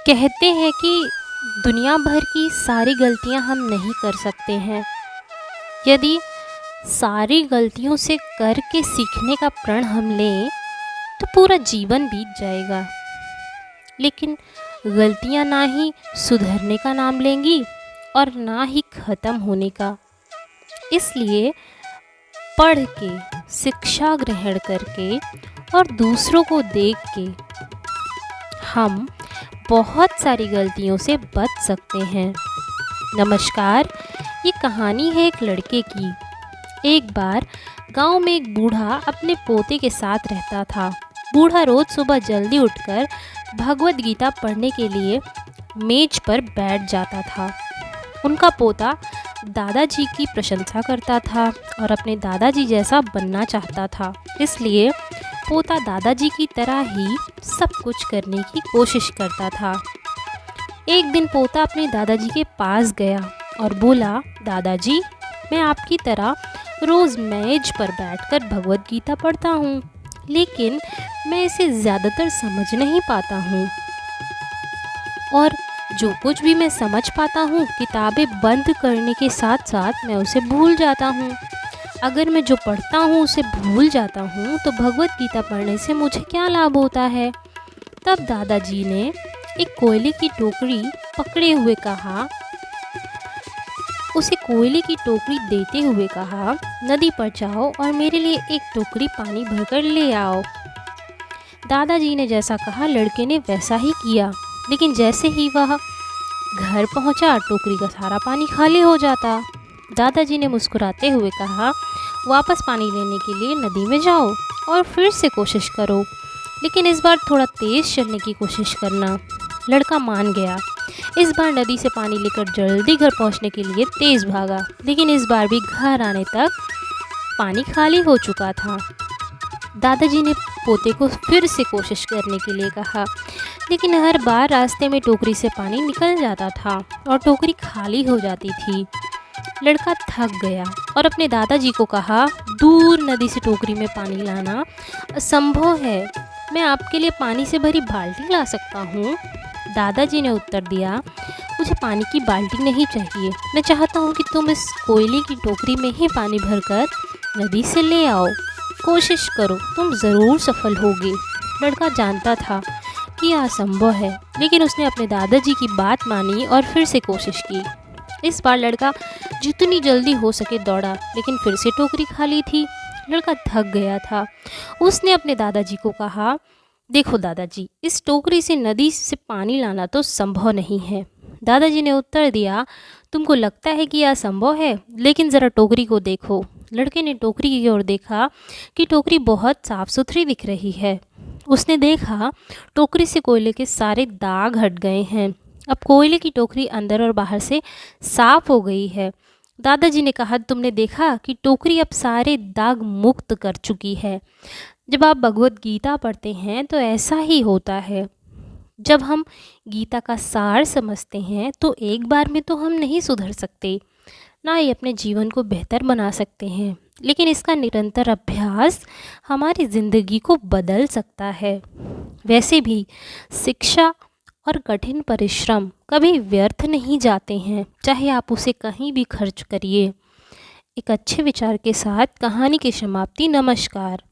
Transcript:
कहते हैं कि दुनिया भर की सारी गलतियां हम नहीं कर सकते हैं। यदि सारी गलतियों से करके सीखने का प्रण हम लें तो पूरा जीवन बीत जाएगा। लेकिन गलतियां ना ही सुधरने का नाम लेंगी और ना ही ख़त्म होने का। इसलिए पढ़ के, शिक्षा ग्रहण करके और दूसरों को देख के हम बहुत सारी गलतियों से बच सकते हैं। नमस्कार, ये कहानी है एक लड़के की। एक बार गांव में एक बूढ़ा अपने पोते के साथ रहता था। बूढ़ा रोज सुबह जल्दी उठकर भगवत गीता पढ़ने के लिए मेज पर बैठ जाता था। उनका पोता दादाजी की प्रशंसा करता था और अपने दादाजी जैसा बनना चाहता था। इसलिए पोता दादाजी की तरह ही सब कुछ करने की कोशिश करता था। एक दिन पोता अपने दादाजी के पास गया और बोला, दादाजी, मैं आपकी तरह रोज़ मेज पर बैठकर भगवत गीता पढ़ता हूँ, लेकिन मैं इसे ज़्यादातर समझ नहीं पाता हूँ और जो कुछ भी मैं समझ पाता हूँ किताबें बंद करने के साथ साथ मैं उसे भूल जाता हूँ। अगर मैं जो पढ़ता हूँ उसे भूल जाता हूँ तो भगवत गीता पढ़ने से मुझे क्या लाभ होता है। तब दादाजी ने एक कोयले की टोकरी पकड़े हुए कहा, उसे कोयले की टोकरी देते हुए कहा, नदी पर जाओ और मेरे लिए एक टोकरी पानी भरकर ले आओ। दादाजी ने जैसा कहा लड़के ने वैसा ही किया, लेकिन जैसे ही वह घर पहुंचा टोकरी का सारा पानी खाली हो जाता। दादाजी ने मुस्कुराते हुए कहा, वापस पानी लेने के लिए नदी में जाओ और फिर से कोशिश करो, लेकिन इस बार थोड़ा तेज़ चलने की कोशिश करना। लड़का मान गया। इस बार नदी से पानी लेकर जल्दी घर पहुंचने के लिए तेज़ भागा, लेकिन इस बार भी घर आने तक पानी खाली हो चुका था। दादाजी ने पोते को फिर से कोशिश करने के लिए कहा, लेकिन हर बार रास्ते में टोकरी से पानी निकल जाता था और टोकरी खाली हो जाती थी। लड़का थक गया और अपने दादाजी को कहा, दूर नदी से टोकरी में पानी लाना असंभव है, मैं आपके लिए पानी से भरी बाल्टी ला सकता हूँ। दादाजी ने उत्तर दिया, मुझे पानी की बाल्टी नहीं चाहिए, मैं चाहता हूँ कि तुम इस कोयले की टोकरी में ही पानी भरकर नदी से ले आओ। कोशिश करो, तुम ज़रूर सफल होगे। लड़का जानता था कि यह असंभव है, लेकिन उसने अपने दादाजी की बात मानी और फिर से कोशिश की। इस बार लड़का जितनी जल्दी हो सके दौड़ा, लेकिन फिर से टोकरी खाली थी। लड़का थक गया था। उसने अपने दादाजी को कहा, देखो दादाजी, इस टोकरी से नदी से पानी लाना तो संभव नहीं है। दादाजी ने उत्तर दिया, तुमको लगता है कि यह संभव है, लेकिन ज़रा टोकरी को देखो। लड़के ने टोकरी की ओर देखा कि टोकरी बहुत साफ सुथरी दिख रही है। उसने देखा टोकरी से कोयले के सारे दाग हट गए हैं। अब कोयले की टोकरी अंदर और बाहर से साफ हो गई है। दादाजी ने कहा, तुमने देखा कि टोकरी अब सारे दाग मुक्त कर चुकी है। जब आप भगवत गीता पढ़ते हैं तो ऐसा ही होता है। जब हम गीता का सार समझते हैं तो एक बार में तो हम नहीं सुधर सकते, ना ही अपने जीवन को बेहतर बना सकते हैं, लेकिन इसका निरंतर अभ्यास हमारी ज़िंदगी को बदल सकता है। वैसे भी शिक्षा और कठिन परिश्रम कभी व्यर्थ नहीं जाते हैं, चाहे आप उसे कहीं भी खर्च करिए। एक अच्छे विचार के साथ कहानी की समाप्ति। नमस्कार।